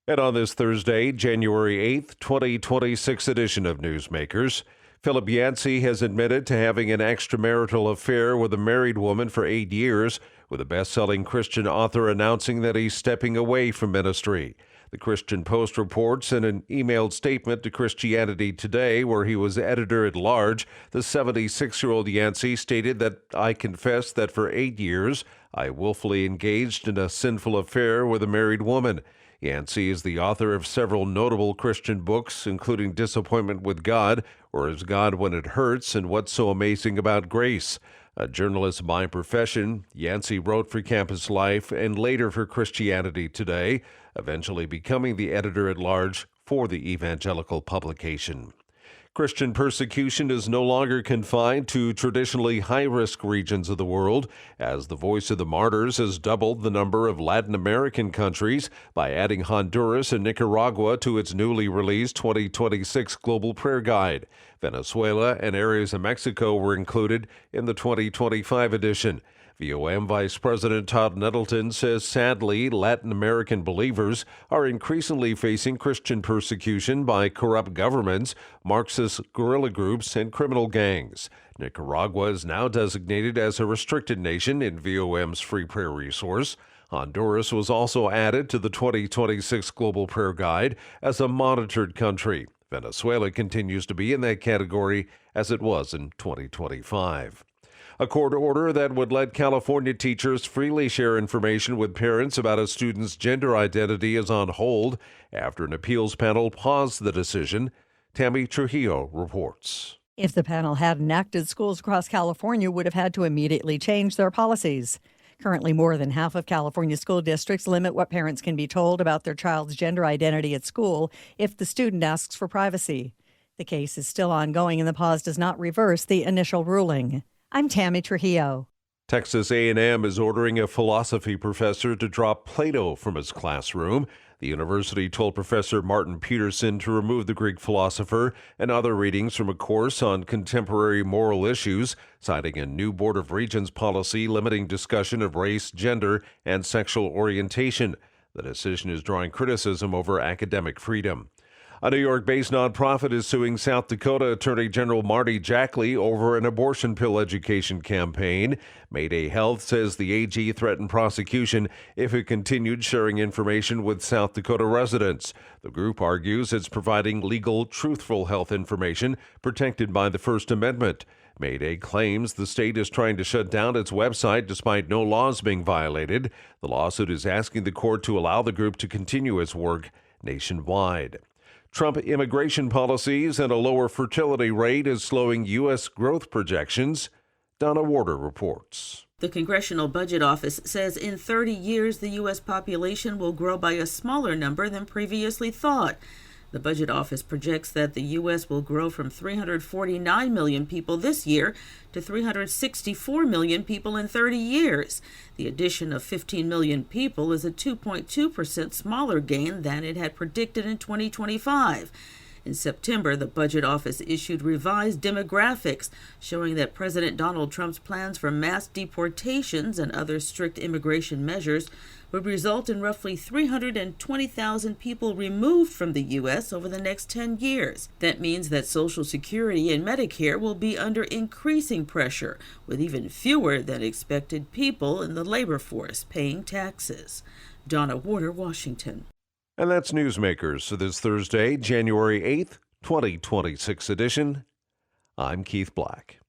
And on this Thursday, January 8th, 2026 edition of Newsmakers, Philip Yancey has admitted to having an extramarital affair with a married woman for 8 years, with a best-selling Christian author announcing that he's stepping away from ministry. The Christian Post reports in an emailed statement to Christianity Today, where he was editor-at-large, the 76-year-old Yancey stated that, "I confess that for 8 years, I willfully engaged in a sinful affair with a married woman." Yancey is the author of several notable Christian books, including Disappointment with God, Or Is God When It Hurts, and What's So Amazing About Grace. A journalist by profession, Yancey wrote for Campus Life and later for Christianity Today, eventually becoming the editor-at-large for the evangelical publication. Christian persecution is no longer confined to traditionally high-risk regions of the world, as the Voice of the Martyrs has doubled the number of Latin American countries by adding Honduras and Nicaragua to its newly released 2026 Global Prayer Guide. Venezuela and areas of Mexico were included in the 2025 edition. VOM Vice President Todd Nettleton says, sadly, Latin American believers are increasingly facing Christian persecution by corrupt governments, Marxist guerrilla groups, and criminal gangs. Nicaragua is now designated as a restricted nation in VOM's free prayer resource. Honduras was also added to the 2026 Global Prayer Guide as a monitored country. Venezuela continues to be in that category as it was in 2025. A court order that would let California teachers freely share information with parents about a student's gender identity is on hold after an appeals panel paused the decision. Tammy Trujillo reports. If the panel hadn't acted, schools across California would have had to immediately change their policies. Currently, more than half of California school districts limit what parents can be told about their child's gender identity at school if the student asks for privacy. The case is still ongoing, and the pause does not reverse the initial ruling. I'm Tammy Trujillo. Texas A&M is ordering a philosophy professor to drop Plato from his classroom. The university told Professor Martin Peterson to remove the Greek philosopher and other readings from a course on contemporary moral issues, citing a new Board of Regents policy limiting discussion of race, gender, and sexual orientation. The decision is drawing criticism over academic freedom. A New York-based nonprofit is suing South Dakota Attorney General Marty Jackley over an abortion pill education campaign. Mayday Health says the AG threatened prosecution if it continued sharing information with South Dakota residents. The group argues it's providing legal, truthful health information protected by the First Amendment. Mayday claims the state is trying to shut down its website despite no laws being violated. The lawsuit is asking the court to allow the group to continue its work nationwide. Trump immigration policies and a lower fertility rate is slowing U.S. growth projections. Donna Warder reports. The Congressional Budget Office says in 30 years, the U.S. population will grow by a smaller number than previously thought. The Budget Office projects that the U.S. will grow from 349 million people this year to 364 million people in 30 years. The addition of 15 million people is a 2.2% smaller gain than it had predicted in 2025. In September, the Budget Office issued revised demographics showing that President Donald Trump's plans for mass deportations and other strict immigration measures would result in roughly 320,000 people removed from the U.S. over the next 10 years. That means that Social Security and Medicare will be under increasing pressure, with even fewer than expected people in the labor force paying taxes. Donna Warder, Washington. And that's Newsmakers for this Thursday, January 8th, 2026 edition. I'm Keith Black.